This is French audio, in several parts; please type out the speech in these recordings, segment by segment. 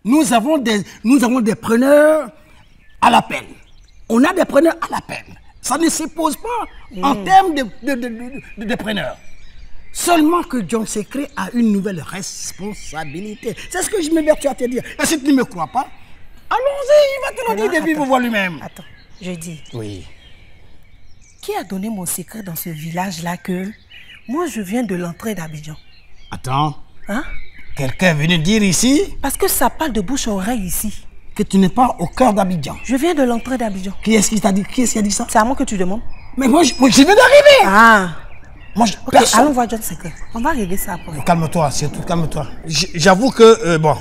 nous avons des preneurs à l'appel. On a des preneurs à l'appel. Ça ne se pose pas en termes de preneurs. Seulement que John Secret a une nouvelle responsabilité. C'est ce que je m'évertue à te dire. Et si tu ne me crois pas, allons-y, il va te le dire de vivre voir lui-même. Attends, je dis. Oui. Qui a donné mon secret dans ce village-là que moi je viens de l'entrée d'Abidjan? Attends. Hein? Quelqu'un est venu dire ici Parce que ça parle de bouche à oreille ici. que tu n'es pas au cœur d'Abidjan. Je viens de l'entrée d'Abidjan. Qui est-ce qui t'a dit? Qui est-ce qui a dit ça? C'est à moi que tu demandes. Mais moi, je viens d'arriver. Ah. Moi, Ok, personne. allons voir John Secret. On va régler ça après. Calme-toi, surtout, calme-toi. J'avoue que, bon,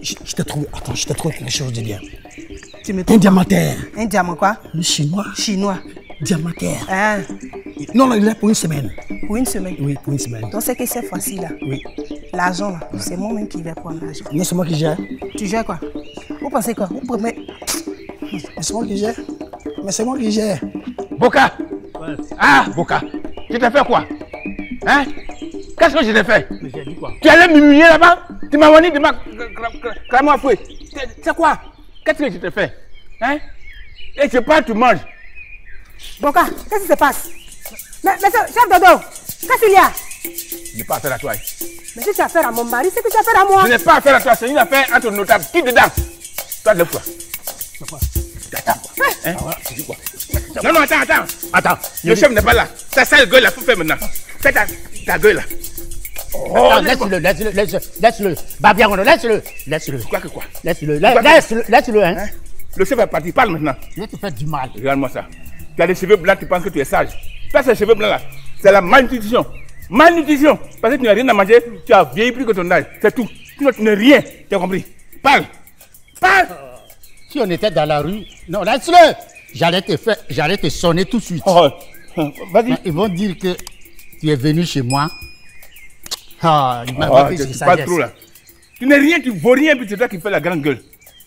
je t'ai trouvé, attends, je t'ai trouvé quelque chose de bien. Tu me Un diamantaire. Un diamant quoi? Un chinois. Chinois. Diamantaire. Ah. Non, il est pour une semaine. Pour une semaine? Oui, pour une semaine. Donc c'est que cette fois-ci là, Oui. l'argent là, c'est moi-même qui vais prendre l'argent. Non, c'est moi qui gère. Tu gères quoi? Vous pensez quoi? Vous prenez... Mais c'est moi qui gère. Mais c'est moi qui gère. Boka! Ouais. Ah, Boka! Je t'ai fait quoi? Hein? Qu'est-ce que je t'ai fait? Mais j'ai dit quoi? Tu allais m'humilier là-bas? Tu m'as venu de ma clamant à fouet. C'est quoi? Qu'est-ce que je t'ai fait? Hein? Et tu parles, tu manges. Boka, qu'est-ce qui se passe? Mais chef Dodo, qu'est-ce qu'il y a? Je n'ai pas affaire à toi. Mais si tu as affaire à mon mari, c'est que tu as affaire à moi. Je n'ai pas affaire à toi, c'est une affaire entre notables. Qui dedans? Toi, lève-toi. Attends. Hein? Tu dis quoi? Non, attends. Attends, le chef n'est pas là. Ta sale gueule là, faut faire maintenant. Fais ta gueule là. Oh, laisse-le. Babiaron, laisse-le. Quoi que quoi? Laisse-le, hein. Le chef est parti, parle maintenant. Je vais te faire du mal. Regarde-moi ça. Tu as des cheveux blancs, tu penses que tu es sage. Toi, ces cheveux blancs là, c'est la malnutrition. Malnutrition. Parce que tu n'as rien à manger, tu as vieilli plus que ton âge. C'est tout. Sinon, tu n'es rien. Tu as compris? Parle. Si on était dans la rue, non, laisse-le. J'allais te sonner tout de suite. Oh, vas-y. Ils vont dire que tu es venu chez moi. Ah, il m'a pas fait tu parles trop là. Tu n'es rien, tu ne vaux rien, puis c'est toi qui fais la grande gueule.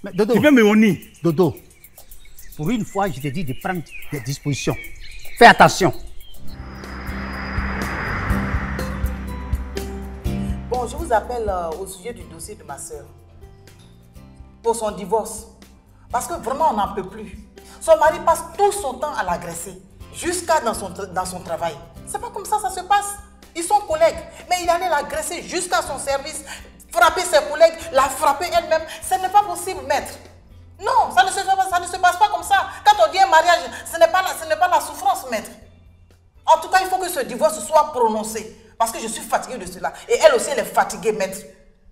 Mais Dodo, tu viens me honner. Dodo, pour une fois, je te dis de prendre des dispositions. Fais attention. Bon, je vous appelle au sujet du dossier de ma soeur. Pour son divorce. Parce que vraiment, on n'en peut plus. Son mari passe tout son temps à l'agresser. Jusqu'à dans son travail. C'est pas comme ça se passe. Ils sont collègues. Mais il allait l'agresser jusqu'à son service. Frapper ses collègues, la frapper elle-même. Ce n'est pas possible, maître. Non, ça ne se passe pas comme ça. Quand on dit un mariage, ce n'est pas la souffrance, maître. En tout cas, il faut que ce divorce soit prononcé. Parce que je suis fatiguée de cela. Et elle aussi, elle est fatiguée, maître.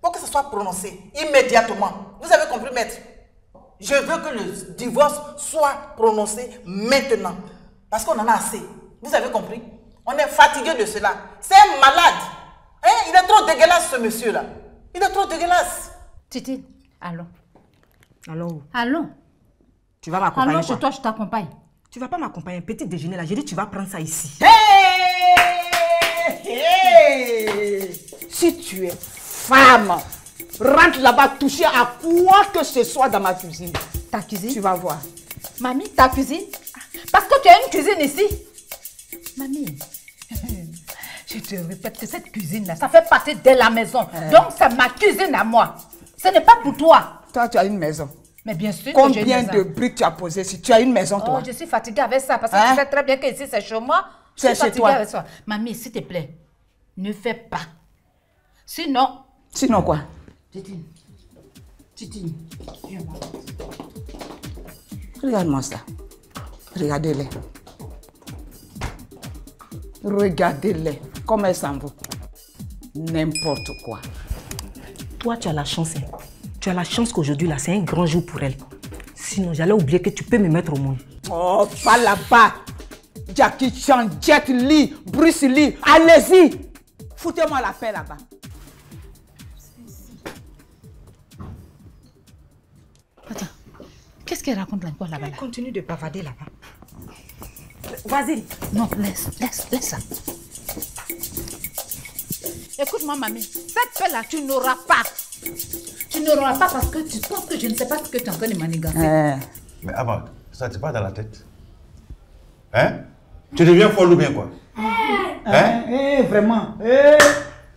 Pour que ce soit prononcé immédiatement. Vous avez compris, maître? Je veux que le divorce soit prononcé maintenant. Parce qu'on en a assez. Vous avez compris? On est fatigué de cela. C'est un malade. Hein? Il est trop dégueulasse, ce monsieur-là. Il est trop dégueulasse. Titi, allons. Allons où? Allons. Tu vas m'accompagner. Allons chez toi, je t'accompagne. Tu vas pas m'accompagner. Petit déjeuner là. J'ai dit tu vas prendre ça ici. Hey! Si tu es femme, rentre là-bas toucher à quoi que ce soit dans ma cuisine. Ta cuisine? Tu vas voir. Mamie, ta cuisine? Parce que tu as une cuisine ici. Mamie, je te répète que cette cuisine-là, ça fait partie de la maison. Donc, c'est ma cuisine à moi. Ce n'est pas pour toi. Toi, tu as une maison. Mais bien sûr Combien que j'ai une maison. de briques tu as posé si tu as une maison, toi? Oh, je suis fatiguée avec ça parce que Hein? tu sais très bien que ici, c'est chez moi. C'est chez toi. Avec ça. Mamie, s'il te plaît, ne fais pas. Sinon... Sinon quoi? Titi, viens voir. Regarde-moi ça. Regardez-les. Regardez-les. Comme elles s'en vont. N'importe quoi. Toi, tu as la chance. Hein. Tu as la chance qu'aujourd'hui, là, c'est un grand jour pour elle. Sinon, j'allais oublier que tu peux me mettre au monde. Oh, pas là-bas. Jackie Chan, Jet Li, Bruce Lee. Allez-y. Foutez-moi la paix là-bas. Attends, qu'est-ce qu'elle raconte là-bas là-bas? Continue de bavader là-bas. Vas-y. Non, laisse ça. Écoute-moi, mamie, cette paix-là, tu n'auras pas. Tu n'auras pas parce que tu penses que je ne sais pas ce que tu es en train de manigancer. Mais avant, ça te passe dans la tête? Hein? Tu deviens folle ou bien quoi? Vraiment.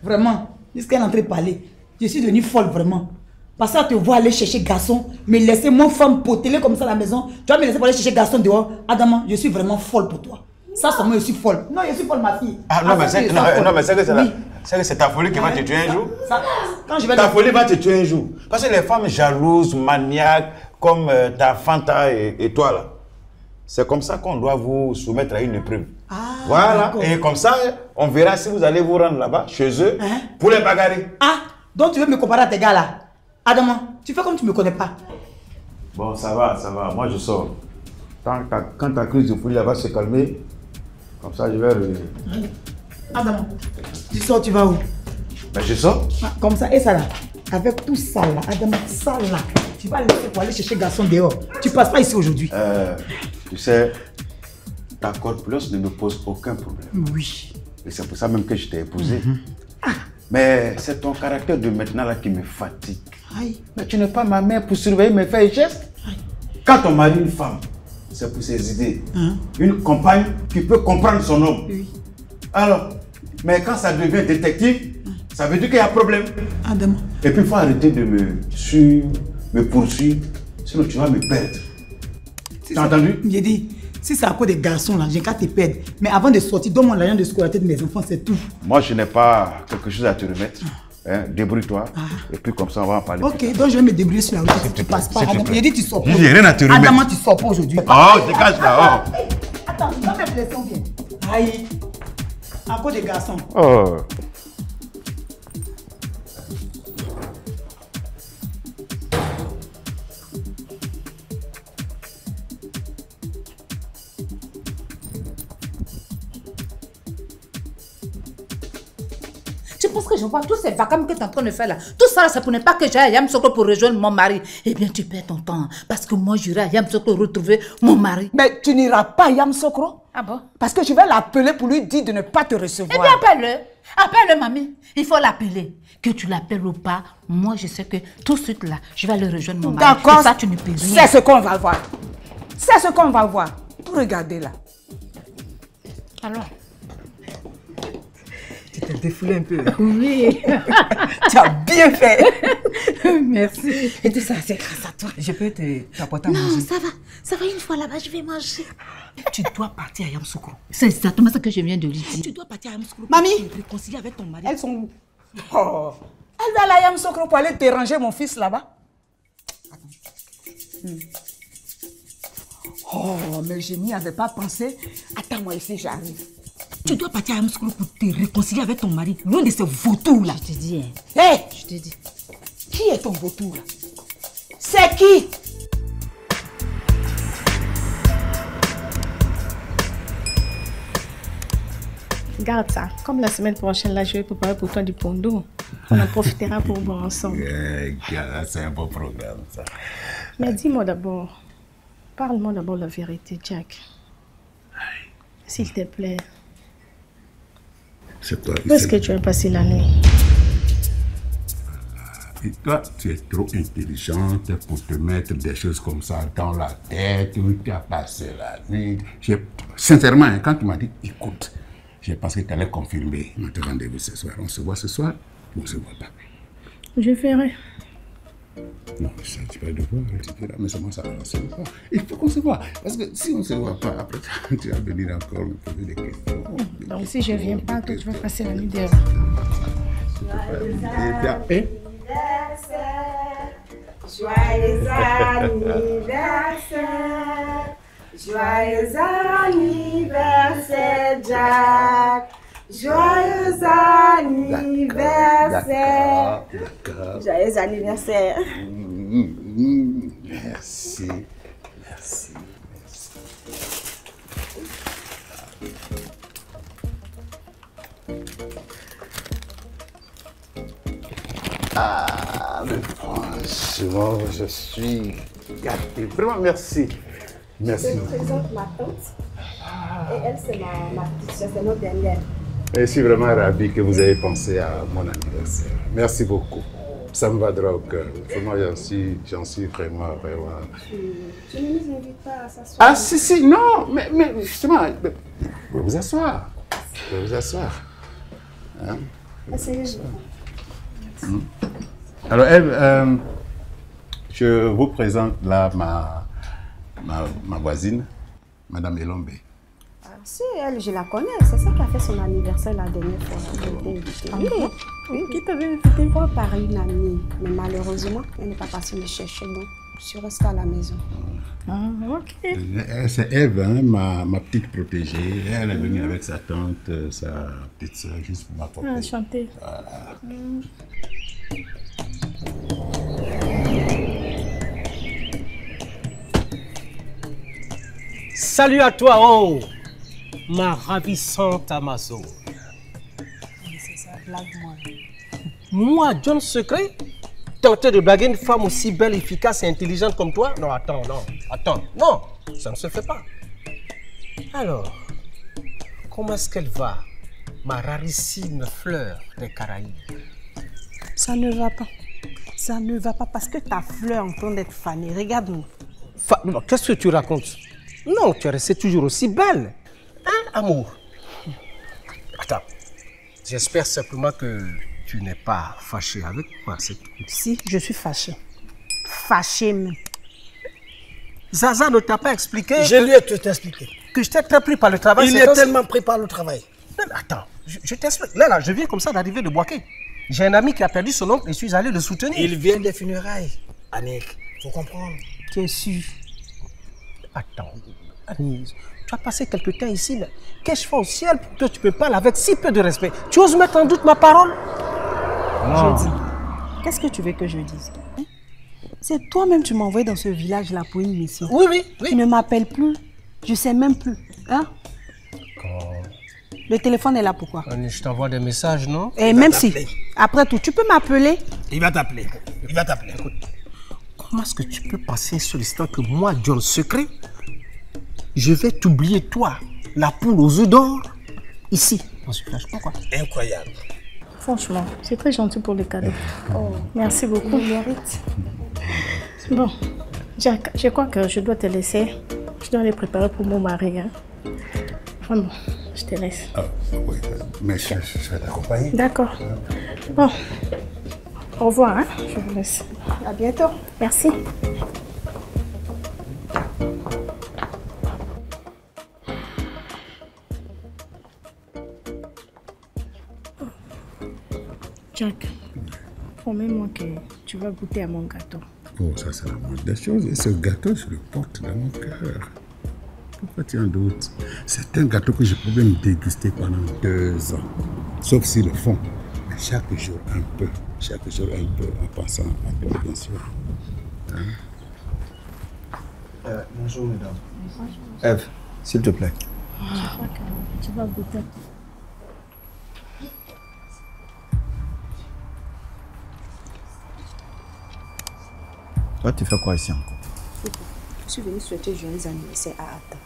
Vraiment. Jusqu'à l'entrée parler. Je suis devenue folle, vraiment. Parce que te voir aller chercher garçon, me laisser mon femme poteler comme ça à la maison. Tu vas me laisser pour aller chercher garçon dehors. Adama, je suis vraiment folle pour toi. Ça, moi, je suis folle. Non, je suis folle, ma fille. Ah non, mais c'est que c'est ta folie qui va te tuer un jour. Quand je vais ta folie va te tuer un jour. Parce que les femmes jalouses, maniaques, comme ta Fanta et toi là, c'est comme ça qu'on doit vous soumettre à une épreuve. Ah, voilà. Et comme ça, on verra si vous allez vous rendre là-bas, chez eux, pour les bagarrer. Ah, donc tu veux me comparer à tes gars là? Adama, tu fais comme tu ne me connais pas. Bon, ça va, ça va. Moi, je sors. Quand ta crise de folie là va se calmer, comme ça, je vais revenir. Adama, tu sors, tu vas où? Ben, je sors. Ah, comme ça, et ça là, avec tout ça là, Adama, ça là, tu vas laisser pour aller chercher garçon dehors. Tu passes pas ici aujourd'hui. Tu sais, ta corpulence ne me pose aucun problème. Oui. Et c'est pour ça même que je t'ai épousé. Mais c'est ton caractère de maintenant là qui me fatigue. Aïe. Mais tu n'es pas ma mère pour surveiller mes faits et gestes. Aïe. Quand on marie une femme, c'est pour ses idées. Une compagne qui peut comprendre son homme. Oui. Alors, mais quand ça devient détective, ça veut dire qu'il y a problème. Adama. Et puis il faut arrêter de me suivre, me poursuivre, sinon tu vas me perdre. T'as entendu? J'ai dit, si c'est à cause des garçons là, j'ai qu'à te perdre. Mais avant de sortir, donne-moi l'argent de scolarité de mes enfants, c'est tout. Moi, je n'ai pas quelque chose à te remettre. Hein, débrouille-toi. Et puis comme ça, on va en parler. Ok, donc je vais me débrouiller sur la route si tu passes pas. J'ai dit, tu sors pas. J'ai rien à te remettre. Adama, tu sors pas aujourd'hui. Oh, dégage là. Oh. Attends, tu vas me blesser ou bien? Aïe. À cause des garçons. Oh. Tu penses que je vois tous ces vacances que tu es en train de faire là? Tout ça, c'est pour ne pas que j'aille à Yamoussoukro pour rejoindre mon mari. Eh bien, tu perds ton temps. Parce que moi, j'irai à Yamoussoukro retrouver mon mari. Mais tu n'iras pas à Yamoussoukro. Ah bon? Parce que je vais l'appeler pour lui dire de ne pas te recevoir. Eh bien, appelle-le. Appelle-le, mamie. Il faut l'appeler. Que tu l'appelles ou pas, moi, je sais que tout de suite là, je vais aller rejoindre mon mari. D'accord. Et ça, tu ne peux rien. C'est ce qu'on va voir. C'est ce qu'on va voir. Regardez là. Alors? Tu t'es défoulé un peu. Oui. Tu as bien fait. Merci. Et tout ça, c'est grâce à toi. Je peux t'apporter à manger. Non, ça va une fois là-bas, je vais manger. Tu dois partir à Yamoussoukro. C'est exactement ce que je viens de lui dire. Tu dois partir à Yamoussoukro. Mamie, pour te réconcilier avec ton mari. Elles sont où? Oh. Elle va aller à Yamoussoukro pour aller déranger mon fils là-bas. Oh, mais je n'y avais pas pensé. Attends-moi ici, j'arrive. Tu dois partir à Yamoussoukro pour te réconcilier avec ton mari, loin de ce vautour là. je te dis, hein. Hé, Je te dis. qui est ton vautour là? C'est qui? Garde ça. Comme la semaine prochaine, là, je vais préparer pour toi du pondo. On en profitera pour boire ensemble. C'est un beau programme, ça. Mais dis-moi d'abord, parle-moi d'abord la vérité, Jack. S'il te plaît. C'est toi. Où est-ce que tu as passé la nuit? Et toi, tu es trop intelligente pour te mettre des choses comme ça dans la tête, où tu as passé la nuit. Sincèrement, hein, quand tu m'as dit, écoute, j'ai pensé que tu allais confirmer notre rendez-vous ce soir. On se voit ce soir ou on ne se voit pas? Je ferai. Non, ça, tu vas devoir, tu diras, mais c'est moi ça, on se voit. Il faut qu'on se voit. Parce que si on ne se voit pas, après, tu vas venir encore me poser des questions. Donc si je ne viens pas, toi, tu vas passer la nuit dehors. Joyeux anniversaire, joyeux anniversaire, Jack. Joyeux anniversaire. D'accord. Joyeux anniversaire. Merci. Merci. Ah, mais franchement, je suis gâté. Vraiment, merci. Merci. Je te présente ma tante. Et elle, c'est ma petite soeur, c'est notre dernière. Je suis vraiment ravi que vous ayez pensé à mon anniversaire. Merci beaucoup. Ça me va droit au cœur. Vraiment, j'en suis vraiment. Tu ne nous invites pas à s'asseoir? Ah, si, non, mais justement, vous pouvez vous asseoir. Vous pouvez vous asseoir. Hein? Asseyez-vous. Alors, Ève, Je vous présente là ma voisine, Madame Elombe. Si, elle, je la connais. C'est ça qui a fait son anniversaire la dernière fois. Elle était invitée. Oui. Qui t'avait invité? Par une amie. Mais malheureusement, elle n'est pas passée me chercher. Donc, je suis restée à la maison. Ah, ok. C'est Eve, hein, ma petite protégée. Elle est venue avec sa tante, sa petite soeur, juste pour m'apporter. Enchantée. Voilà. Salut à toi, oh, ma ravissante Amazon. C'est ça, blague-moi. Moi, John Secret, tenter de blaguer une femme aussi belle, efficace et intelligente comme toi? Non, attends, non, ça ne se fait pas. Alors, comment est-ce qu'elle va, ma rarissime fleur des Caraïbes? Ça ne va pas. Ça ne va pas parce que ta fleur est en train d'être fanée. Regarde-nous. Qu'est-ce que tu racontes? Non, tu es restée toujours aussi belle. Hein, amour? Attends, j'espère simplement que tu n'es pas fâchée avec moi, c'est tout. Si, je suis fâchée. Fâchée même. Zaza ne t'a pas expliqué? Je lui ai tout expliqué. Que je t'ai très pris par le travail. Il est tellement pris par le travail. Non, mais attends, je t'explique. Là, je viens comme ça d'arriver de Boaké. J'ai un ami qui a perdu son oncle et je suis allé le soutenir. Il vient des funérailles. Annick, faut comprendre. Tu es sûr? Attends, Anise, tu as passé quelque temps ici, mais qu'est-ce que je fais au ciel pour que tu me parles avec si peu de respect? Tu oses mettre en doute ma parole? Non. Je dis, qu'est-ce que tu veux que je dise? Hein? C'est toi-même tu m'as envoyé dans ce village-là pour une mission. Oui. Tu ne m'appelles plus. Je sais même plus. Hein? Le téléphone est là pourquoi? Je t'envoie des messages, non? Et même si, après tout, tu peux m'appeler? Il va t'appeler. Écoute, comment est-ce que tu peux passer sur l'histoire que moi, John Secret, je vais t'oublier toi, la poule aux œufs d'or, ici, dans ce village? Pourquoi? Incroyable. Franchement, c'est très gentil pour le cadeau. Merci beaucoup. Bon, Jack, je crois que je dois te laisser. Je dois aller préparer pour mon mari. Hein. Vraiment, je te laisse. Oui, mais je vais t'accompagner. D'accord. Bon, au revoir. Hein. Je vous laisse. À bientôt. Merci. Jack, promets-moi que tu vas goûter à mon gâteau. Oh, ça c'est la moindre des choses. Et ce gâteau, je le porte dans mon cœur. Pourquoi tu en doutes? C'est un gâteau que je pouvais me déguster pendant 2 ans. Sauf si le fond. Mais chaque jour un peu. Chaque jour un peu, en pensant à toi, bien sûr. Hein? Bonjour, mesdames. Eve, s'il te plaît. Je crois que tu vas goûter. Toi, tu fais quoi ici encore? Je suis venue souhaiter joyeux anniversaire à Adam.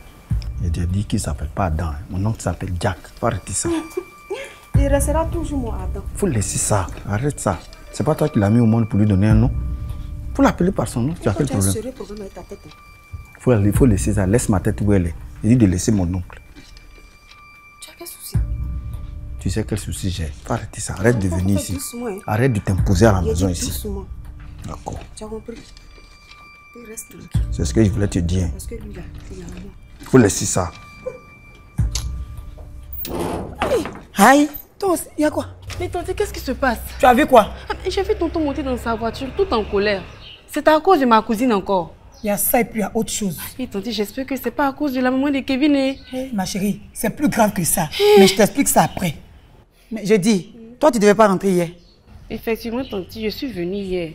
Il t'a dit qu'il ne s'appelle pas Adam. Mon oncle s'appelle Jack. Faut arrêter ça. Il restera toujours mon Adam. Faut laisser ça. Arrête ça. C'est pas toi qui l'as mis au monde pour lui donner un nom. Faut l'appeler par son nom. Tu as quel problème? Tu as un sérieux problème avec ta tête. Il faut laisser ça. Laisse ma tête où elle est. Il dit de laisser mon oncle. Tu as quel souci? Tu sais quel souci j'ai? Faut arrêter ça. Arrête de venir ici. Doucement, hein. Arrête de t'imposer à la maison ici. Doucement. D'accord. Tu as compris? Il reste tranquille. C'est ce que je voulais te dire. Parce que lui là, il a un nom. Faut laisser ça. Aïe, il y a quoi? Mais tante, qu'est-ce qui se passe? Tu as vu quoi? J'ai vu tonton monter dans sa voiture, tout en colère. C'est à cause de ma cousine encore. Il y a ça et puis il y a autre chose. Et tante, j'espère que c'est pas à cause de la maman de Kevin. Hey, ma chérie, c'est plus grave que ça. Mais je t'explique ça après. Mais je dis, toi tu devais pas rentrer hier. Effectivement, tante, je suis venue hier.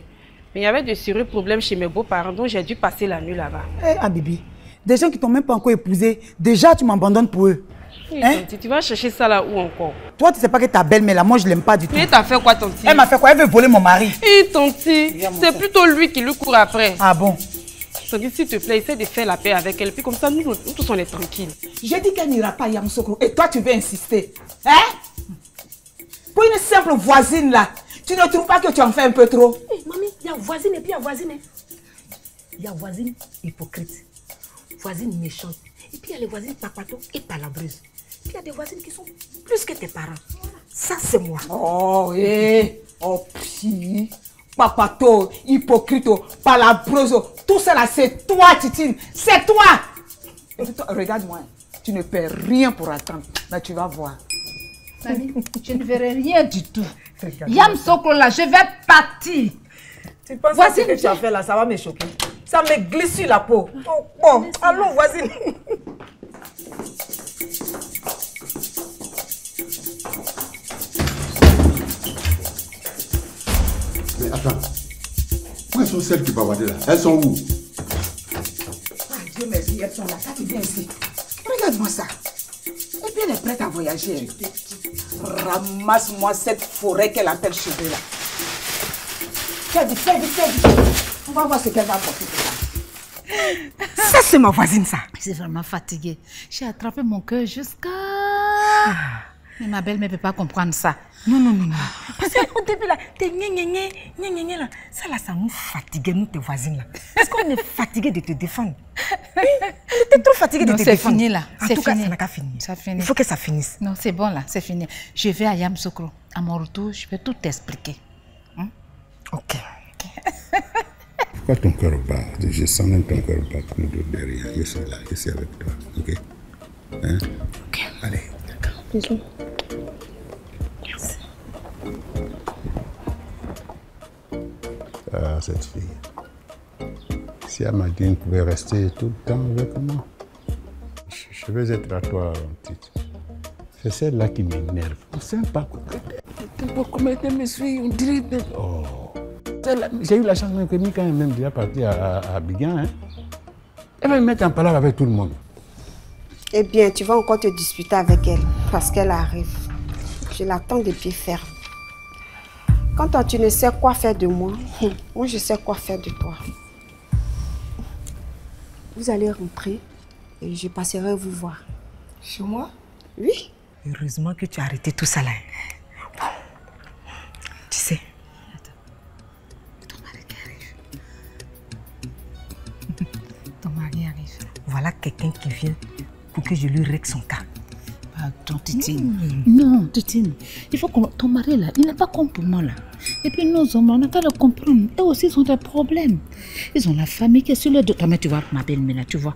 Mais il y avait de sérieux problèmes chez mes beaux-parents, donc j'ai dû passer la nuit là-bas. Hé, Habibi, des gens qui t'ont même pas encore épousé, déjà tu m'abandonnes pour eux. Hein? Tante, tu vas chercher ça là où encore? Toi, tu sais pas que ta belle-mère là, moi je l'aime pas du tout. Mais t'as fait quoi, tante? Elle m'a fait quoi? Elle veut voler mon mari. Hé, tante, c'est plutôt lui qui lui court après. Ah bon? Tante, s'il te plaît, essaie de faire la paix avec elle, puis comme ça, nous tous on est tranquilles. J'ai dit qu'elle n'ira pas à Yamoussoukro, et toi tu veux insister. Hein? Pour une simple voisine là, tu ne trouves pas que tu en fais un peu trop? Hey, mamie, il y a voisine et puis il y a voisine. Il y a voisine hypocrite, voisine méchante, et puis il y a les voisines papato et palabreuses. Puis il y a des voisines qui sont plus que tes parents. Ça, c'est moi. Oh, hé! Oh, puis! papato, hypocrite, palabroso. Tout ça là, c'est toi, Titine. C'est toi. Et toi, regarde-moi. Tu ne perds rien pour attendre. Mais tu vas voir. Mamie, je ne verrai rien du tout. Yam Sokro là, je vais partir. Tu penses que ce que tu as fait là, ça va me choquer? Ça me glisse sur la peau. Oh, bon, allons, voisine. Mais attends. Où sont celles qui bavardaient là? Elles sont où? Ah, Dieu merci, elles sont là. Quand tu viens ici, regarde-moi ça. Et puis elle est prête à voyager. Ramasse-moi cette forêt qu'elle appelle chez eux là. Fais vite. On va voir ce qu'elle va apporter. Ça, c'est ma voisine, ça. Je suis vraiment fatiguée. J'ai attrapé mon cœur jusqu'à... Mais ma belle ne peut pas comprendre ça. Non. Parce qu'au début, là, t'es gné là. Ça, là, ça nous fatiguait, nous, tes voisines, là. Parce qu'on est fatigué de te défendre. Oui, on était trop fatigué de te défendre. C'est fini, là. En tout cas, ça n'a qu'à finir. Ça finit. Il faut que ça finisse. Non, c'est bon, là. C'est fini. Je vais à Yam Sokro. À mon retour, je vais tout t'expliquer. Ok. Pourquoi ton cœur bat? Je sens même ton cœur battre derrière. Je suis là, je suis avec toi. Ok? Hein? Ok. Allez. D'accord. Bisous. Merci. Ah, cette fille. Si Amadine pouvait rester tout le temps avec moi, je vais être à toi, petite. C'est celle-là qui m'énerve. On ne sait pas comment elle me suit. On dirait. Oh. J'ai eu la chance même que Mika est même déjà parti à Abidjan. Hein. Elle va me mettre en parole avec tout le monde. Eh bien, tu vas encore te disputer avec elle parce qu'elle arrive. Je l'attends de pied ferme. Quand toi, tu ne sais quoi faire de moi, moi, je sais quoi faire de toi. Vous allez rentrer et je passerai vous voir. Chez moi? Oui. Heureusement que tu as arrêté tout ça là. Bon, tu sais. Ton mari arrive. Voilà quelqu'un qui vient pour que je lui règle son cas. Pardon, Titine. Non, Titine. Il faut que ton mari là, il n'est pas comme pour moi là. Et puis nous hommes, on n'a qu'à le comprendre. Eux aussi, ils ont des problèmes. Ils ont la famille qui est sur le dos. Mais tu vois, ma belle-mère là, tu vois.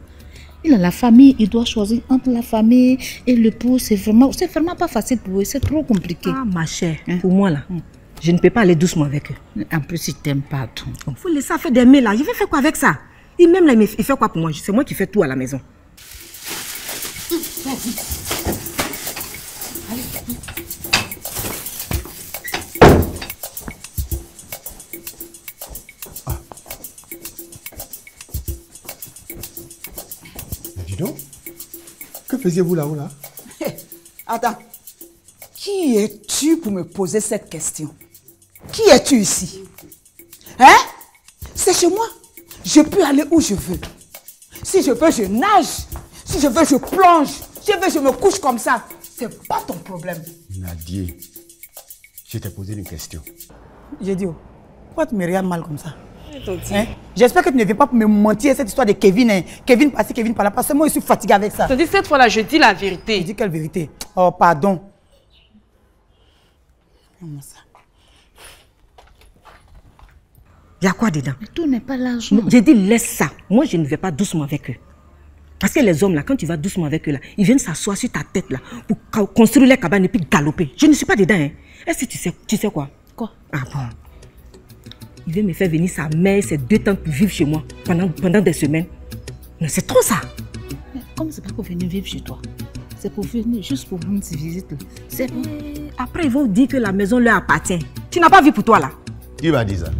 Il a la famille, il doit choisir entre la famille et le pot. C'est vraiment pas facile pour eux. C'est trop compliqué. Ah, ma chère, pour moi là, je ne peux pas aller doucement avec eux. En plus, ils t'aiment pas tout. Il faut laisser faire des mails là. Je vais faire quoi avec ça? Il même là, il fait quoi pour moi? C'est moi qui fais tout à la maison. Allez. Dis donc, que faisiez-vous là-haut là? Attends, qui es-tu pour me poser cette question? Qui es-tu ici? Hein? C'est chez moi. Je peux aller où je veux. Si je veux, je nage. Si je veux, je plonge. Si je veux, je me couche comme ça. C'est pas ton problème. Nadia, je t'ai posé une question. J'ai dit, pourquoi tu me regardes mal comme ça? Hein? J'espère que tu ne viens pas pour me mentir cette histoire de Kevin. Hein? Kevin passé, Kevin par là. Parce que moi, je suis fatigué avec ça. Je te dis cette fois-là, je dis la vérité. Tu dis quelle vérité? Oh, pardon. Comment ça? Il y a quoi dedans? Mais tout n'est pas l'argent. J'ai dit laisse ça. Moi, je ne vais pas doucement avec eux. Parce que les hommes, là, quand tu vas doucement avec eux, là, ils viennent s'asseoir sur ta tête là, pour construire les cabanes et puis galoper. Je ne suis pas dedans. Hein. Est-ce que tu sais quoi? Quoi? Ah bon? Il vient me faire venir sa mère, ses 2 tantes pour vivre chez moi pendant des semaines. Non, c'est trop ça. Mais comme c'est pas pour venir vivre chez toi, c'est pour venir juste pour rendre visite. C'est bon. Après, ils vont dire que la maison leur appartient. Tu n'as pas vu pour toi là? Qui va dire ça?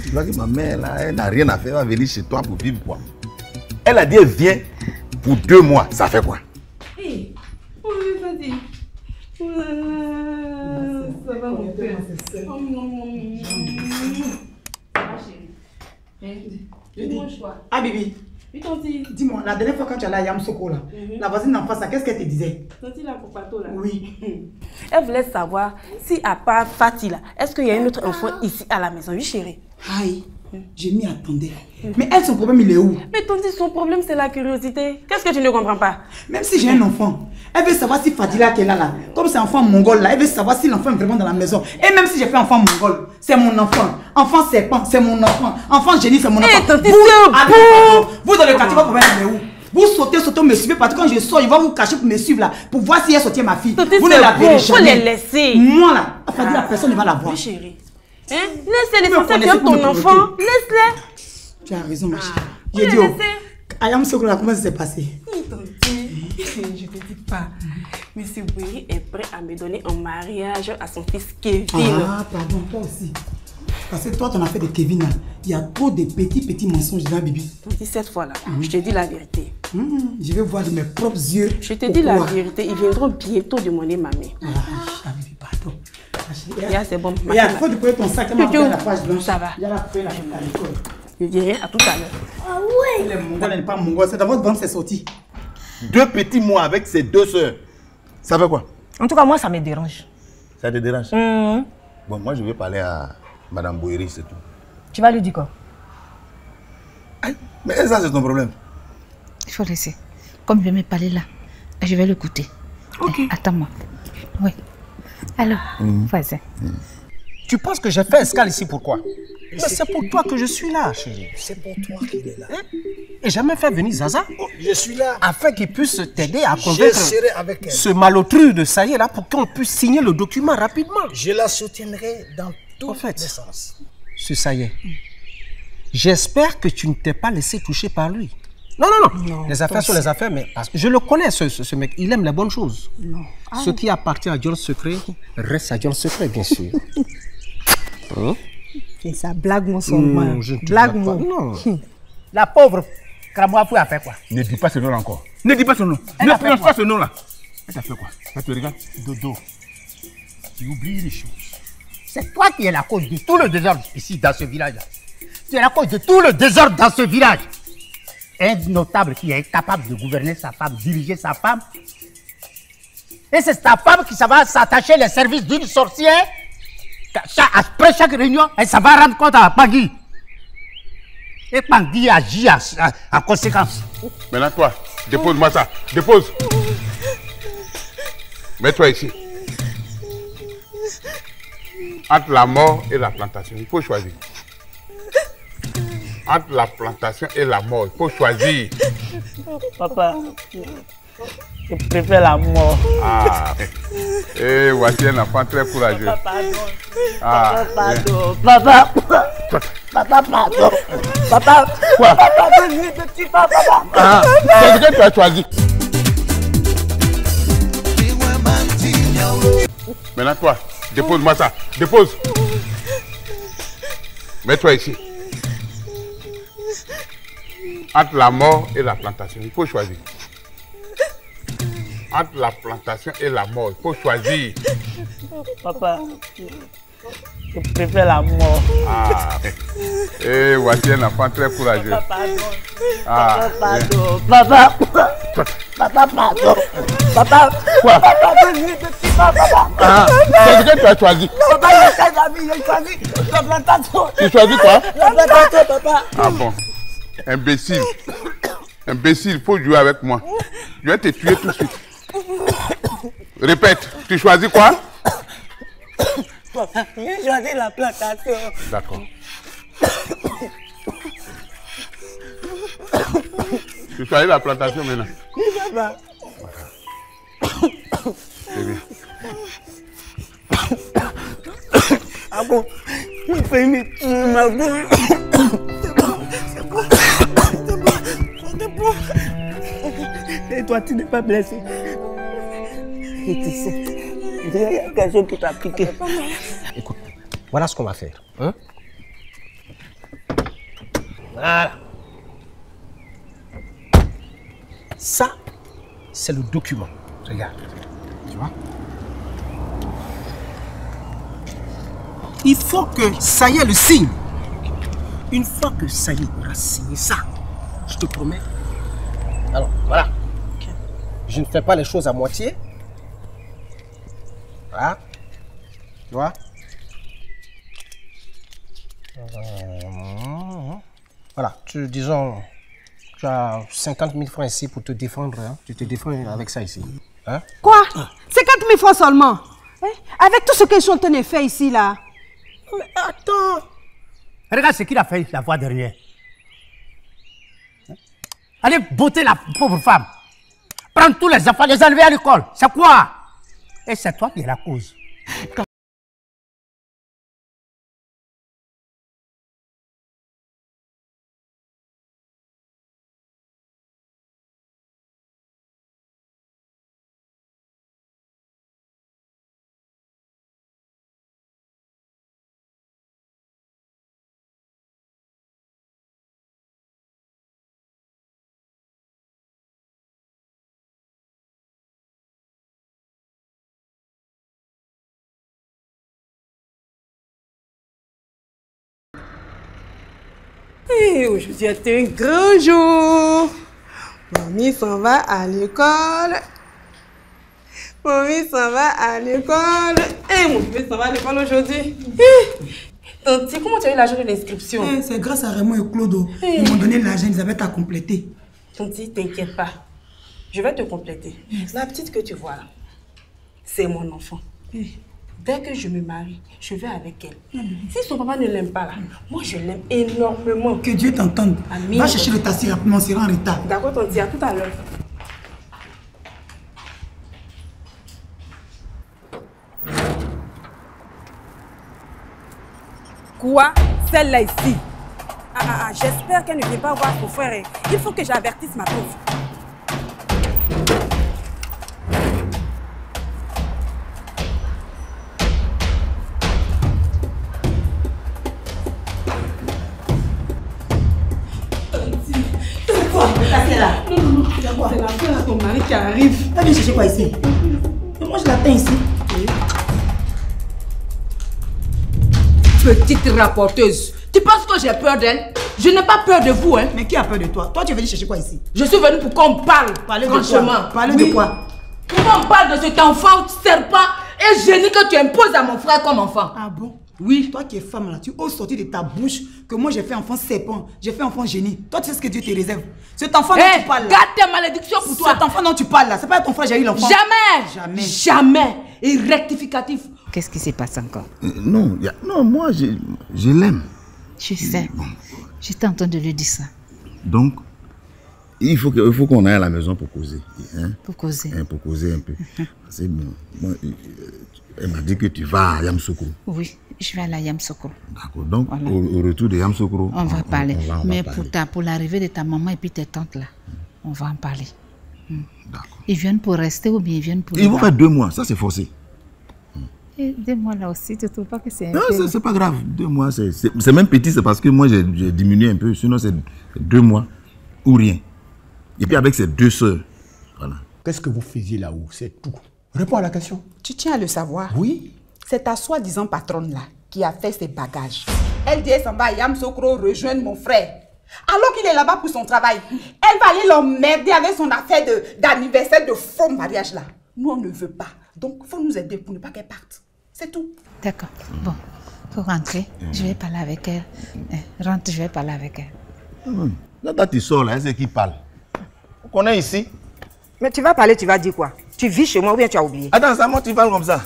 Tu vois que ma mère là, elle n'a rien à faire, elle va venir chez toi pour vivre quoi? Elle a dit elle vient pour 2 mois, ça fait quoi? Hey. Oh, vas-y. Oh là là. Ça va mon père. Oh non. Ah chérie. Dis-moi quoi. Ah Bibi. Oui, tonti. Dis-moi, la dernière fois quand tu allais à Yam Sokro là, la voisine d'en face, qu'est-ce qu'elle te disait? Tonti là pour Pato là. Oui. Elle voulait savoir si à part Fatih là, est-ce qu'il y a une autre enfant ici à la maison? Oui chérie. Aïe. Je m'y attendais. Mais elle, son problème, il est où? Mais tonti, son problème, c'est la curiosité. Qu'est-ce que tu ne comprends pas? Même si j'ai un enfant, Elle veut savoir si Fadila qui est là. Comme c'est un enfant mongol là, elle veut savoir si l'enfant est vraiment dans la maison. Et même si j'ai fait enfant mongol, c'est mon enfant. Enfant serpent, c'est mon enfant. Enfant génie, c'est mon enfant. Vous dans le quartier, vous pouvez aller où? Vous sautez, me suivez parce que quand je sors, je vais vous cacher pour me suivre là, pour voir si elle sortit ma fille. Vous ne la verrez jamais. Faut les laisser. Moi là, Fadila, personne ne va la voir. Chérie. Hein? Laisse-les, l'essentiel qui aime ton enfant. Laisse-les. Tu as raison, ma chérie. J'ai dit, Ayam Sokola, comment ça s'est passé? Je ne te dis pas. Monsieur Bouri est prêt à me donner en mariage à son fils Kevin. Ah, pardon, toi aussi. Parce que toi, ton affaire de Kevin, là, il y a trop de petits mensonges là, Bibi. Cette fois-là, je te dis la vérité. Je vais voir de mes propres yeux. Je te dis la vérité, ils viendront bientôt demander ma main. Ah, Bibi, pardon. C'est bon. Il y a faut déployer ton sac, à la page blanche. Ça va. Il y a la feuille à l'école. Je dirai à tout à l'heure. Ah ouais. Les Mongols n'est pas Mongol, c'est dans votre ventre c'est sorti. 2 petits mois avec ses 2 sœurs. Ça fait quoi? En tout cas, moi, ça me dérange. Ça te dérange? Bon, moi, je vais parler à Madame Bouiri, c'est tout. Tu vas lui dire quoi? Mais ça, c'est ton problème. Il faut laisser. Comme je vais me parler là, je vais l'écouter. Ok. Attends-moi. Oui. Alors, vas-y. Tu penses que j'ai fait escale ici pourquoi? Mais c'est pour toi que je suis là, chérie. C'est pour toi qu'il est là. Et j'ai même fait venir Zaza. Je suis là. Afin qu'il puisse t'aider à convaincre avec elle. Ce malotru de Saïe là pour qu'on puisse signer le document rapidement. Je la soutiendrai dans tous les sens. Ce Saïe, j'espère que tu ne t'es pas laissé toucher par lui. Non. Les affaires sont les affaires, mais parce que je le connais, ce mec. Il aime les bonnes choses. Non. Ce qui appartient à John Secret reste à John Secret, bien sûr. C'est ça, blague-moi son mal. Blague-moi. Non. La pauvre Kramoa a fait quoi? Ne dis pas ce nom encore. Ne dis pas ce nom. Ne prononce pas ce nom-là. Elle t'a fait quoi? Ça te regarde? Dodo, tu oublies les choses. C'est toi qui es la cause de tout le désordre ici dans ce village. Tu es la cause de tout le désordre dans ce village. Un notable qui est capable de gouverner sa femme, diriger sa femme. Et c'est ta femme qui va s'attacher les services d'une sorcière. Après chaque réunion, elle ça va rendre compte à Pagui. Et Pagui agit en conséquence. Maintenant, toi, dépose-moi ça. Dépose. Mets-toi ici. Entre la mort et la plantation, il faut choisir. Entre la plantation et la mort, il faut choisir. Papa, je préfère la mort. Ah, et voici un enfant très courageux. Papa, pardon. Ah, pardon. Papa, pardon. Papa, quoi? Papa, ne te tue pas, papa. Ah, c'est ce que tu as choisi. Maintenant, toi, dépose-moi ça. Dépose. Mets-toi ici. Entre la mort et la plantation, il faut choisir. Entre la plantation et la mort, il faut choisir. Papa, je préfère la mort. Ah, et voici un enfant très courageux. Papa, pardon. Ah, pardon. Papa, papa, pardon. Papa, quoi? Papa, ne te tue pas, papa. Ah, c'est ce que tu as choisi. Papa, j'ai choisi la plantation. Tu choisis quoi? La plantation, papa. Ah bon. Imbécile. Imbécile, il faut jouer avec moi. Je vais te tuer tout de suite. Répète, tu choisis quoi? Papa, j'ai choisi la plantation. D'accord. Tu choisis la plantation maintenant? Oui, papa. C'est bien. Ah bon? Il fait une ma gueule. C'est bon. C'est bon. Et toi, tu n'es pas blessé. Et tu sais, il y a quelque chose qui t'a piqué. Écoute, voilà ce qu'on va faire. Hein? Voilà. Ça, c'est le document. Regarde. Tu vois? Il faut que ça y est le signe. Une fois que ça y est, on aura signé ça, je te promets. Alors, voilà. Je ne fais pas les choses à moitié. Voilà. Tu vois? Voilà. Tu as 50 000 francs ici pour te défendre. Hein? Tu te défends avec ça ici. Hein? Quoi? 50 000 francs seulement? Avec tout ce qu'ils sont en train de faire ici, là. Mais attends. Regarde ce qu'il a fait la fois dernière. Allez botter la pauvre femme. Prendre tous les enfants, les enlever à l'école. C'est quoi? Et c'est toi qui es la cause. Et aujourd'hui est un grand jour. Mamie s'en va à l'école. Mamie s'en va à l'école. Et mon bébé s'en va à l'école aujourd'hui. Tanti, comment tu as eu l'argent de l'inscription? C'est grâce à Raymond et Claude. Ils m'ont donné l'argent, ils avaient à compléter. Tanti, t'inquiète pas. Je vais te compléter. La petite que tu vois là, c'est mon enfant. Dès que je me marie, je vais avec elle. Si son papa ne l'aime pas là, moi je l'aime énormément. Que Dieu t'entende. Va chercher le taxi rapidement, on sera en retard. D'accord, Tanti, à tout à l'heure. Quoi? Celle-là ici? J'espère qu'elle ne vient pas voir son frère. Il faut que j'avertisse ma pauvre. C'est là. Non. C'est la soeur à ton mari qui arrive. Elle vient chercher quoi ici? Moi je l'attends ici. Petite rapporteuse, tu penses que j'ai peur d'elle? Je n'ai pas peur de vous, hein. Mais qui a peur de toi? Toi tu es venu chercher quoi ici? Je suis venu pour qu'on parle. Parler franchement. de quoi? Parler de quoi? Pour qu'on parle de cet enfant serpent et génie que tu imposes à mon frère comme enfant. Ah bon? Oui. Toi qui es femme là, tu oses sortir de ta bouche que moi j'ai fait enfant serpent, j'ai fait enfant génie. Toi tu sais ce que Dieu te réserve. Cet enfant dont tu parles là. Garde tes malédictions pour toi. Cet enfant dont tu parles là, c'est pas ton frère, j'ai eu l'enfant. Jamais. Et rectificatif. Qu'est-ce qui se passe encore? Non, moi je l'aime. Je sais. J'étais en train de lui dire ça. Donc, il faut qu'on aille à la maison pour causer. Hein? Pour causer. Pour causer un peu. C'est bon. Moi, elle m'a dit que tu vas à Yamoussoukro. Oui, je vais à la Yamoussoukro. D'accord. Donc, voilà. au retour de Yamoussoukro, on va parler. Mais va parler. pour l'arrivée de ta maman et puis tes tantes là, on va en parler. D'accord. Ils viennent pour rester ou bien ils viennent pour... Ils vont faire 2 mois, ça c'est forcé. Et 2 mois là aussi, tu ne trouves pas que c'est un Non, peu... c'est pas grave. 2 mois, c'est même petit, c'est parce que moi j'ai diminué un peu. Sinon, c'est 2 mois ou rien. Et puis avec ces 2 sœurs, voilà. Qu'est-ce que vous faisiez là-haut? C'est tout. Réponds à la question. Tu tiens à le savoir? Oui. C'est ta soi-disant patronne là qui a fait ses bagages. Elle dit elle s'en va à Yamoussoukro rejoindre mon frère. Alors qu'il est là-bas pour son travail. Elle va aller l'emmerder avec son affaire d'anniversaire de faux mariage là. Nous on ne veut pas. Donc il faut nous aider pour ne pas qu'elle parte. C'est tout. D'accord. Bon, faut rentrer. Je vais parler avec elle. Rentre, je vais parler avec elle. Là, tu sors là, c'est qui parle. On connaît ici. Mais tu vas parler, tu vas dire quoi? Tu vis chez moi ou bien tu as oublié? Attends, ça, moi tu parles comme ça.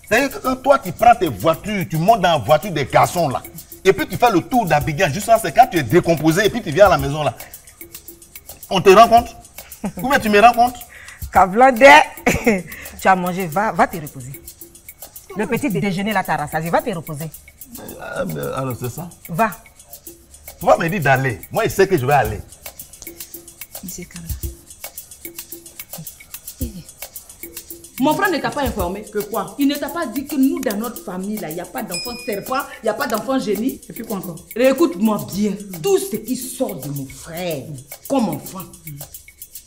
C'est-à-dire que quand toi tu prends tes voitures, tu montes dans la voiture des garçons là, et puis tu fais le tour d'Abidjan, juste là, c'est quand tu es décomposé et puis tu viens à la maison là. On te rend compte? Ou bien tu me rends compte? Kavlode, tu as mangé, va te reposer. Le petit déjeuner là t'a rassasié, va te reposer. Alors c'est ça? Va. Tu vas me dire d'aller. Moi je sais que je vais aller. Monsieur Kala. Mon frère ne t'a pas informé que quoi? Il ne t'a pas dit que nous, dans notre famille, là, il n'y a pas d'enfant serpent, il n'y a pas d'enfant génie. Et puis quoi encore? Écoute-moi bien. Tout ce qui sort de mon frère, comme enfant,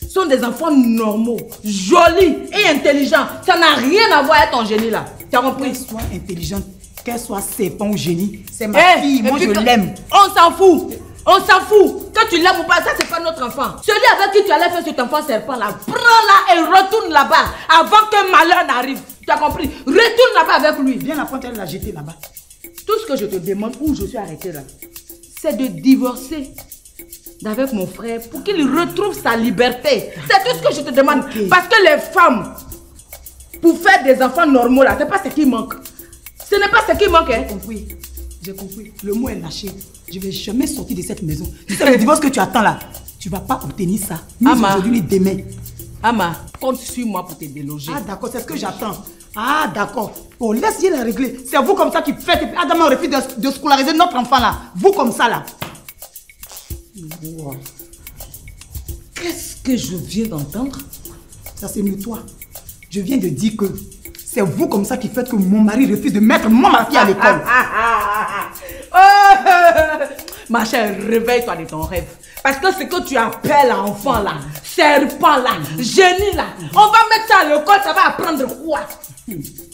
sont des enfants normaux, jolis et intelligents. Ça n'a rien à voir avec ton génie, là. Tu as compris? Qu'elle soit intelligente, qu'elle soit serpent ou génie, c'est ma fille, moi je l'aime. On s'en fout. On s'en fout. Que tu l'aimes ou pas, ça c'est pas notre enfant. Celui avec qui tu allais faire cet enfant serpent là, prends-la et retourne là-bas avant que malheur n'arrive. Tu as compris? Retourne là-bas avec lui. Viens la prendre, elle l'a jeté là-bas. Tout ce que je te demande, où je suis arrêté là, c'est de divorcer d'avec mon frère pour qu'il retrouve sa liberté. C'est tout ce que je te demande. Parce que les femmes, pour faire des enfants normaux, là, c'est pas ce qui manque. Ce n'est pas ce qui manque. Hein. J'ai compris. Le mot est lâché. Je ne vais jamais sortir de cette maison. Tu sais le divorce que tu attends là, tu ne vas pas obtenir ça. Ni aujourd'hui ni demain. Ama, compte sur moi pour te déloger. Ah d'accord, c'est ce que j'attends. Ah d'accord. Bon, laisse-y la régler. C'est vous comme ça qui faites. Et puis Adam a refusé de scolariser notre enfant là. Vous comme ça là. Wow. Qu'est-ce que je viens d'entendre? Ça c'est mieux toi. Je viens de dire que c'est vous comme ça qui faites que mon mari refuse de mettre ma fille à l'école. Ma chère, réveille-toi de ton rêve. Parce que ce que tu appelles enfant là, serpent là, génie là, on va mettre ça à l'école, ça va apprendre quoi?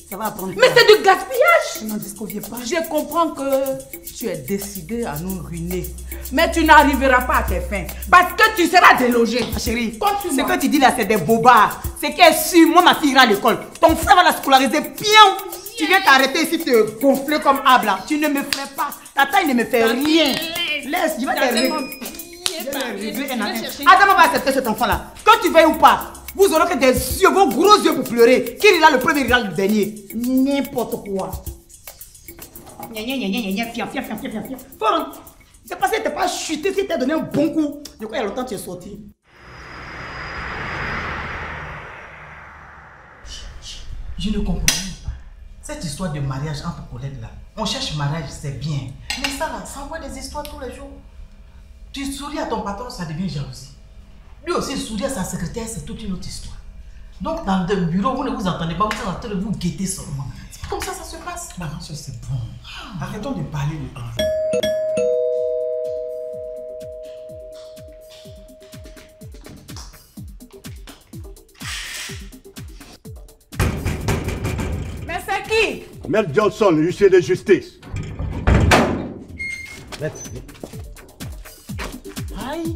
Ça va apprendre. Mais c'est du gaspillage. Je n'en disconviens pas. Je comprends que tu es décidé à nous ruiner. Mais tu n'arriveras pas à tes fins. Parce que tu seras délogé. Ma chérie, ce que tu dis là, c'est des bobards. C'est qu'elle suit, moi ma fille ira à l'école. Ton frère va la scolariser bien. Tu viens t'arrêter ici, te gonfler comme arbre là. Tu ne me ferais pas. Ta taille ne me fait rien. Laisse, je vais te régler. Adam va accepter cet enfant là. Quand tu veuilles ou pas, vous aurez que des yeux, vos gros yeux pour pleurer. Qui ira le premier, ira le dernier. N'importe quoi. C'est parce que t'es pas chuté si t'as donné un bon coup. De quoi il y a longtemps tu es sorti. Je ne comprends pas. Cette histoire de mariage entre collègues là, on cherche mariage, c'est bien. Mais ça là, ça envoie des histoires tous les jours. Tu souris à ton patron, ça devient jalousie. Lui aussi sourit à sa secrétaire, c'est toute une autre histoire. Donc dans le bureau, vous ne vous entendez pas, vous êtes en train de vous guetter seulement. C'est pas comme ça se passe. Maman, ça c'est bon. Arrêtons de parler de temps. Mais c'est qui? Maître Johnson, huissier de justice. Maître. Aïe.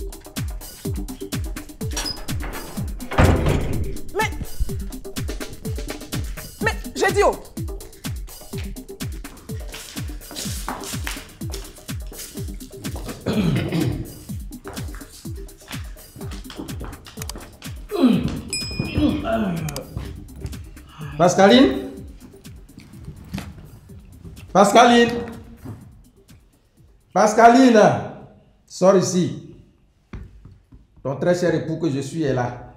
Mais, j'ai dit oh. Pascaline? Pascaline? Pascaline, sors ici. Ton très cher époux que je suis est là.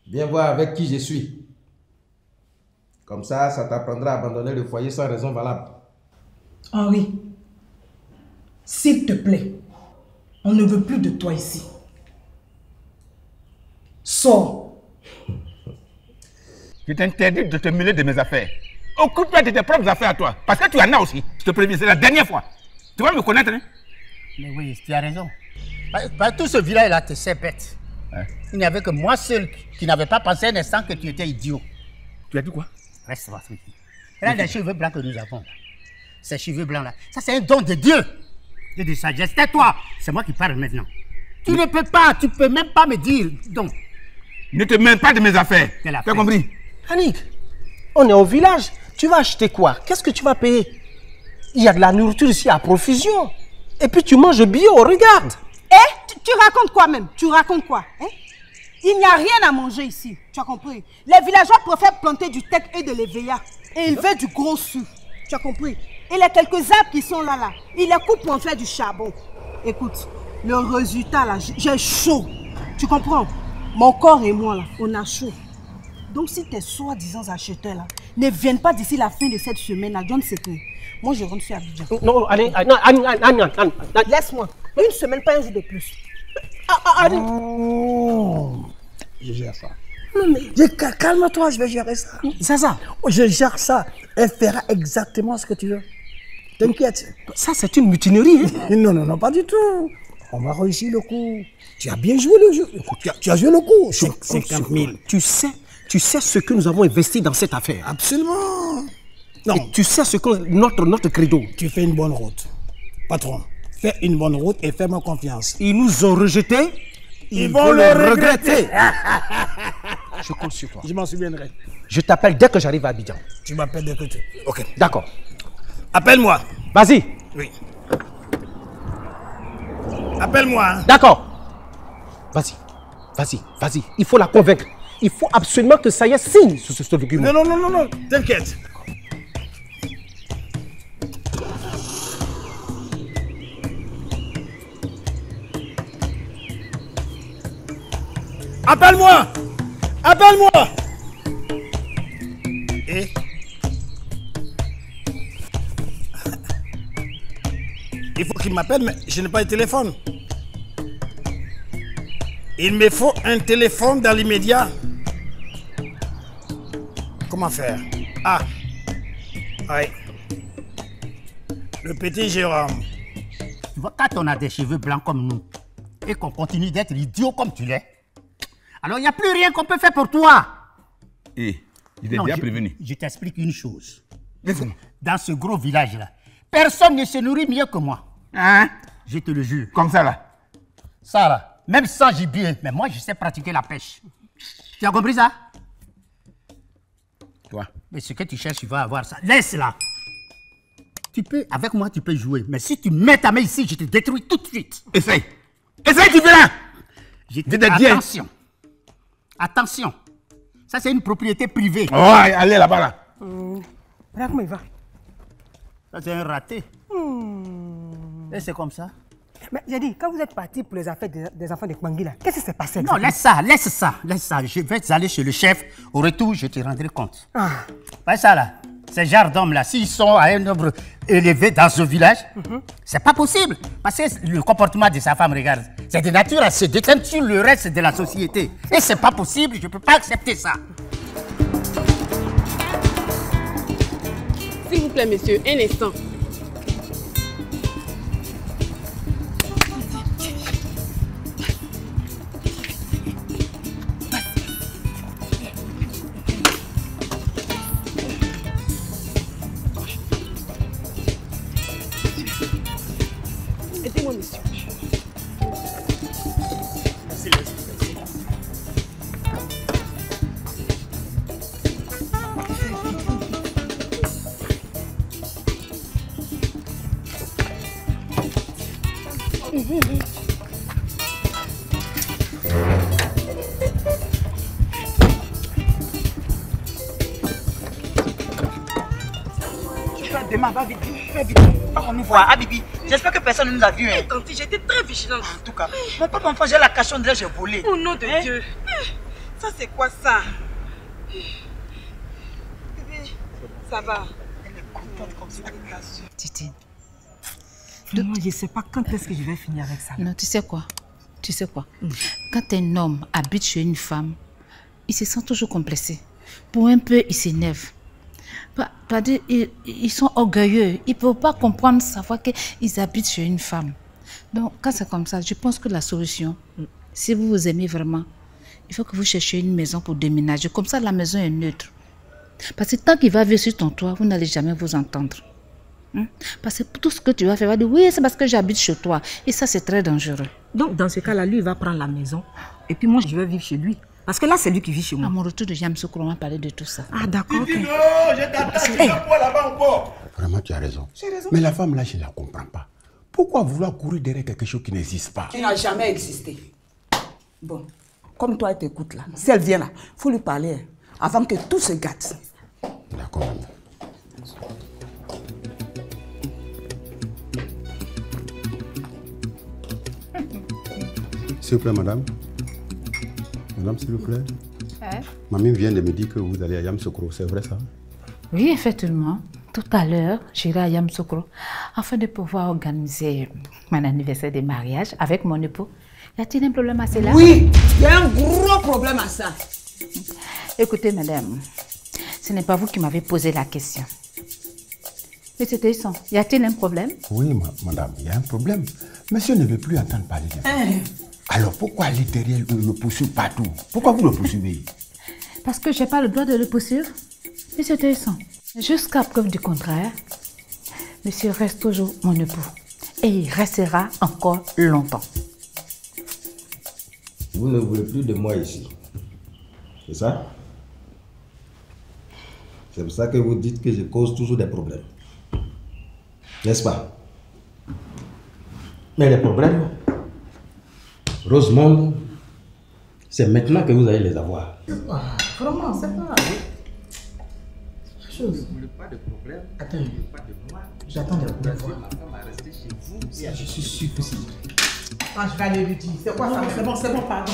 Viens voir avec qui je suis. Comme ça t'apprendra à abandonner le foyer sans raison valable. Henri, s'il te plaît, on ne veut plus de toi ici. Sors. Je t'interdis de te mêler de mes affaires. Occupe-toi de tes propres affaires à toi. Parce que tu en as aussi. Je te préviens, c'est la dernière fois. Tu vas me connaître, hein? Mais oui, tu as raison. Tout ce village-là te sait bête. Hein? Il n'y avait que moi seul qui n'avais pas pensé un instant que tu étais idiot. Tu as dit quoi? Reste voir ce regarde les cheveux blancs que nous avons. Ces cheveux blancs-là, ça c'est un don de Dieu. Et de sagesse. Tais-toi. C'est moi qui parle maintenant. Tu ne peux pas, tu peux même pas me dire. Donc. Ne te mêle pas de mes affaires. Tu as compris? Annick, on est au village. Tu vas acheter quoi? Qu'est-ce que tu vas payer? Il y a de la nourriture ici à profusion. Et puis tu manges bio, regarde. Tu racontes quoi même? Tu racontes quoi hein? Il n'y a rien à manger ici, tu as compris? Les villageois préfèrent planter du teck et de l'éveilla. Et ils veulent du gros sou, tu as compris? Et les quelques arbres qui sont là, ils les coupent pour en faire du charbon. Écoute, le résultat là, j'ai chaud. Tu comprends? Mon corps et moi là, on a chaud. Donc si tes soi-disant acheteurs là ne viennent pas d'ici la fin de cette semaine à John Secret, moi je rentre sur Abidjan. Non, allez, laisse-moi. Une semaine, pas un jour de plus. Je gère ça. Non mais calme-toi, je vais gérer ça. Zaza. Je gère ça. Elle fera exactement ce que tu veux. T'inquiète. Ça c'est une mutinerie. Hein? Non, pas du tout. On va réussir le coup. Tu as bien joué le jeu. Tu as joué le coup. 50 000. Tu sais ce que nous avons investi dans cette affaire. Absolument. Non. Et tu sais ce que notre credo. Tu fais une bonne route. Patron, fais une bonne route et fais-moi confiance. Ils nous ont rejetés. Ils vont le regretter. Je compte sur toi. Je m'en souviendrai. Je t'appelle dès que j'arrive à Abidjan. Tu m'appelles dès que tu... Ok. D'accord. Appelle-moi. Vas-y. Oui. Appelle-moi. Hein. D'accord. Vas-y. Il faut la convaincre. Il faut absolument que ça y est signe sur ce document. Non. T'inquiète. Appelle-moi. Et il faut qu'il m'appelle, mais je n'ai pas de téléphone. Il me faut un téléphone dans l'immédiat. Comment faire? Ah, oui. Le petit Jérôme. Tu vois, quand on a des cheveux blancs comme nous et qu'on continue d'être idiot comme tu l'es, alors il n'y a plus rien qu'on peut faire pour toi. Il est bien prévenu. Je t'explique une chose. Dans ce gros village-là, personne ne se nourrit mieux que moi. Hein? Je te le jure. Comme ça là? Ça là, même sans gibier, mais moi je sais pratiquer la pêche. Tu as compris ça? Toi? Mais ce que tu cherches, tu vas avoir ça. Laisse là. Avec moi tu peux jouer, mais si tu mets ta main ici, je te détruis tout de suite. Essaye, tu verras. Attention. Attention. Ça c'est une propriété privée. Oh, allez là-bas là. Regarde comment il va. Ça c'est un raté. Et c'est comme ça. Mais j'ai dit, quand vous êtes parti pour les affaires des enfants de Kwangi là, qu'est-ce qui s'est passé? Non, laisse ça. Je vais aller chez le chef. Au retour, je te rendrai compte. Pas ça là. Ces genres d'hommes là, s'ils sont à un nombre élevé dans ce village, c'est pas possible. Parce que le comportement de sa femme, regarde, c'est de nature à se déteindre sur le reste de la société. Et c'est pas possible, je peux pas accepter ça. S'il vous plaît, monsieur, un instant. Aidez-moi, monsieur. Demain, va vite, fais vite. Pas qu'on nous voit. Ah, Bibi, j'espère que personne ne nous a vus. Hein. Tante, j'étais très vigilante. En tout cas, mon papa, enfant, j'ai la cachon de là, j'ai volé. Au nom de Dieu. Ça, c'est quoi ça? Bibi, ça va. Elle est contente comme ça. Titi, moi, je ne sais pas quand est-ce que je vais finir avec ça. Non, tu sais quoi? Quand un homme habite chez une femme, il se sent toujours complexé. Pour un peu, il s'énerve. Ils sont orgueilleux. Ils ne peuvent pas comprendre, savoir qu'ils habitent chez une femme. Donc, quand c'est comme ça, je pense que la solution, si vous vous aimez vraiment, il faut que vous cherchiez une maison pour déménager. Comme ça, la maison est neutre. Parce que tant qu'il va vivre sur ton toit, vous n'allez jamais vous entendre. Parce que tout ce que tu vas faire, il va dire oui, c'est parce que j'habite chez toi. Et ça, c'est très dangereux. Donc, dans ce cas-là, lui, il va prendre la maison. Et puis moi, je vais vivre chez lui. Parce que là, c'est lui qui vit chez moi. À mon retour de Yamsoukro, on va parler de tout ça. Ah, d'accord. Non, je t'attends, tu vas quoi là-bas encore? Vraiment, tu as raison. Mais la femme là, je ne la comprends pas. Pourquoi vouloir courir derrière quelque chose qui n'existe pas? Qui n'a jamais existé. Bon, comme toi, elle t'écoute là. Si elle vient là, il faut lui parler avant que tout se gâte. D'accord. S'il vous plaît, madame. Madame, s'il vous plaît. Mamie vient de me dire que vous allez à Yamsoukro, c'est vrai ça? Oui, effectivement. Tout à l'heure, j'irai à Yamsoukro afin de pouvoir organiser mon anniversaire de mariage avec mon époux. Y a-t-il un problème à cela? Oui, il y a un gros problème à ça. Écoutez, madame, ce n'est pas vous qui m'avez posé la question. Mais c'était ça. Y a-t-il un problème? Oui, madame, il y a un problème. Monsieur ne veut plus entendre parler de ça. Alors pourquoi aller derrière le poursuivre partout? Pourquoi vous le poursuivez? Parce que je n'ai pas le droit de le poursuivre. Mais c'est intéressant. Jusqu'à preuve du contraire, monsieur reste toujours mon époux. Et il restera encore longtemps. Vous ne voulez plus de moi ici. C'est ça? C'est pour ça que vous dites que je cause toujours des problèmes. N'est-ce pas? Mais les problèmes, Rosemonde, c'est maintenant que vous allez les avoir. Vraiment, c'est pas... Chose. Pas de problème. Attends, j'attends de la voir. Je suis sûr que c'est... Ah, je vais aller lui dire. C'est quoi ça? C'est bon, pardon.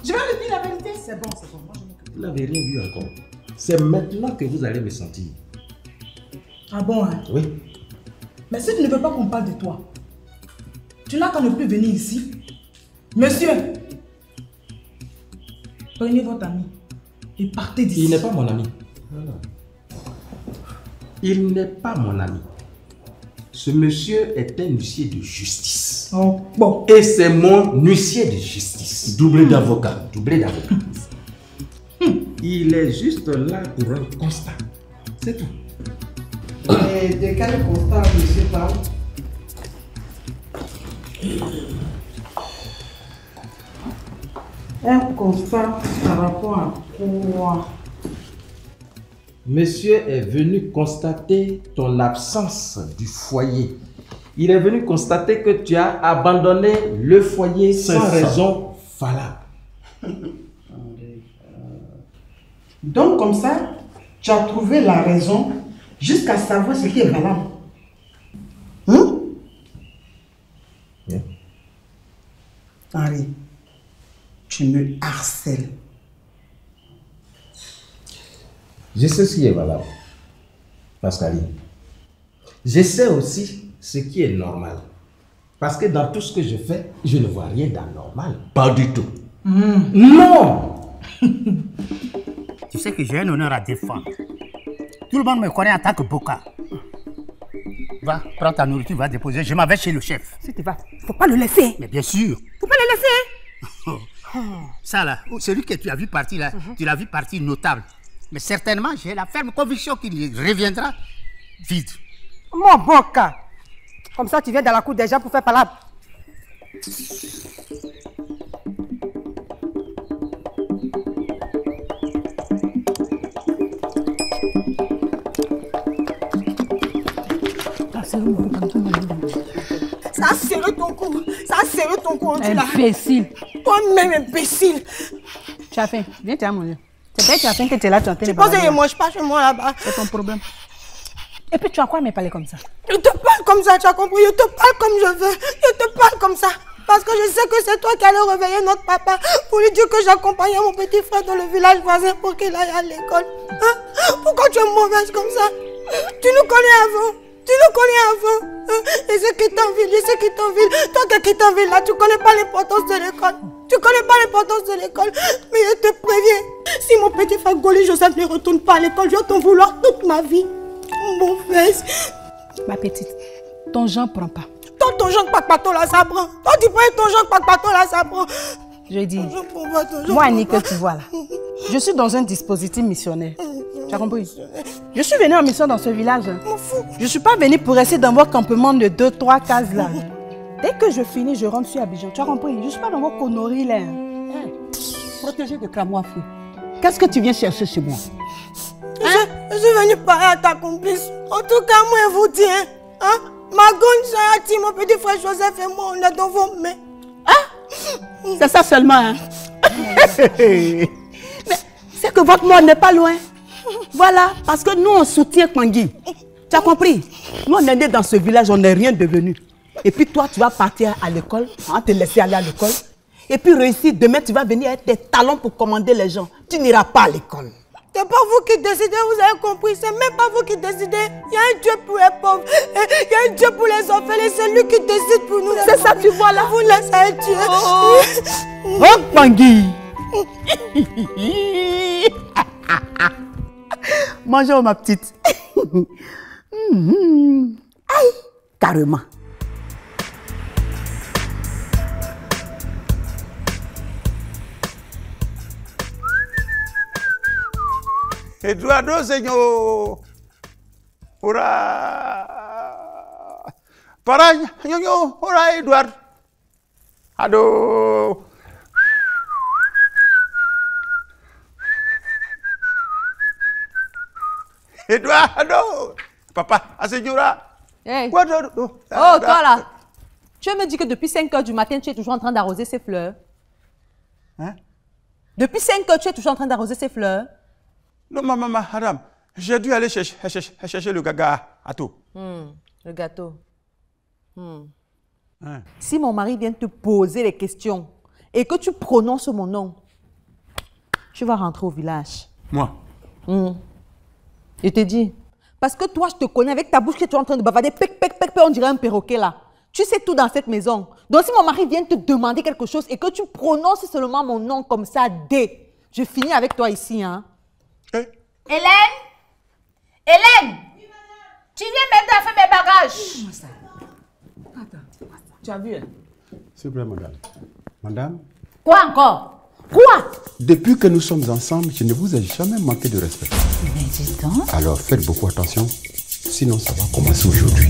Je vais lui dire la vérité. C'est bon. Moi, je Vous n'avez rien vu encore. C'est maintenant que vous allez me sentir. Ah bon, hein? Oui. Mais si tu ne veux pas qu'on parle de toi, tu n'as qu'à ne plus venir ici. Monsieur, prenez votre ami et partez d'ici. Il n'est pas mon ami. Il n'est pas mon ami. Ce monsieur est un huissier de justice. Oh, bon. Et c'est mon huissier de justice. Doublé d'avocat. Il est juste là pour un constat. C'est tout. Et de quel constat monsieur parle? Un constat par rapport à quoi? Monsieur est venu constater ton absence du foyer. Il est venu constater que tu as abandonné le foyer sans raison valable. Donc comme ça, tu as trouvé la raison jusqu'à savoir ce qui est valable. Bien. Henri, tu me harcèles. Je sais ce qui est valable, Pascaline. Je sais aussi ce qui est normal. Parce que dans tout ce que je fais, je ne vois rien d'anormal. Pas du tout. Non! Tu sais que j'ai un honneur à défendre. Tout le monde me connaît en tant que Boka. Va, prends ta nourriture, va déposer. Je m'en vais chez le chef. Si tu vas, faut pas le laisser. Mais bien sûr. Faut pas le laisser. Ça là, celui que tu as vu partir là, tu l'as vu partir notable. Mais certainement, j'ai la ferme conviction qu'il reviendra vide. Mon Boka. Comme ça, tu viens dans la cour des gens pour faire palabre. Ça a serré ton cou. Ça a serré ton cou. Imbécile. Toi-même, imbécile. Tu as faim. Viens, tu as mangé. C'est vrai que tu as faim que tu es là, tu es en train de Tu penses que je balader. ne mange pas chez moi là-bas. C'est ton problème. Et puis, tu as quoi à me parler comme ça? Je te parle comme ça, tu as compris? Je te parle comme je veux. Je te parle comme ça. Parce que je sais que c'est toi qui allais réveiller notre papa pour lui dire que j'accompagnais mon petit frère dans le village voisin pour qu'il aille à l'école. Hein? Pourquoi tu es mauvaise comme ça? Tu nous connais avant. Tu nous connais avant. Hein? Et ceux qui t'envient, toi qui t'envient là, tu connais pas l'importance de l'école. Tu connais pas l'importance de l'école. Mais je te préviens, si mon petit frère Goli Joseph ne retourne pas à l'école, je vais t'en vouloir toute ma vie. Mon fils. Ma petite, ton Jean prend pas. Ton Jean Papato là, ça prend. Toi, tu prends ton Jean Papato là, ça prend. Je dis, moi, Annie, que tu vois là, je suis dans un dispositif missionnaire. Tu as compris? Je suis venue en mission dans ce village. Je ne suis pas venue pour rester dans vos campements de 2-3 cases là. Dès que je finis, je rentre sur Abidjan. Tu as compris? Je ne suis pas dans vos conneries là. Protégé de cramois fou. Qu'est-ce que tu viens chercher chez moi? Je suis venue parler à ta complice. En tout cas, moi, je vous dis, hein? Ma grande soeur, mon petit frère Joseph et moi, on est dans vos mains. Hein? C'est ça seulement, hein? Mais c'est que votre mort n'est pas loin. Voilà, parce que nous, on soutient Kwangi. Tu as compris? Nous, on est nés dans ce village, on n'est rien devenu. Et puis toi, tu vas partir à l'école, hein, te laisser aller à l'école. Et puis réussir, demain, tu vas venir avec tes talons pour commander les gens. Tu n'iras pas à l'école. C'est pas vous qui décidez, vous avez compris. C'est même pas vous qui décidez. Il y a un Dieu pour les pauvres. Il y a un Dieu pour les orphelins. C'est lui qui décide pour nous. C'est ça, tu vois là. Vous laissez Dieu. Oh, Kwangi. Bonjour, ma petite. Aïe, carrément. Eduardo, señor. Ora. Para, señor. Ora, Eduardo. Aduh. Eduardo. Papa, a señora. Hey. Guarda. Oh, toi là. Tu veux me dire que depuis 5 heures du matin, tu es toujours en train d'arroser ces fleurs? Hein? Depuis 5 heures, tu es toujours en train d'arroser ces fleurs? Non, madame, j'ai dû aller chercher le gâteau. Le gâteau. Hein? Si mon mari vient te poser les questions et que tu prononces mon nom, tu vas rentrer au village. Moi? Je te dis. Parce que toi, je te connais avec ta bouche que tu es en train de bavarder. Pec, pec, pec, pec, on dirait un perroquet là. Tu sais tout dans cette maison. Donc si mon mari vient te demander quelque chose et que tu prononces seulement mon nom comme ça, je finis avec toi ici. Hein. Hélène? Hélène? Tu viens m'aider à faire mes bagages. Attends, tu as vu, hein? S'il vous plaît, madame. Madame, Quoi encore? Quoi? depuis que nous sommes ensemble, je ne vous ai jamais manqué de respect. Mais dis donc. Alors faites beaucoup attention, sinon ça va commencer aujourd'hui.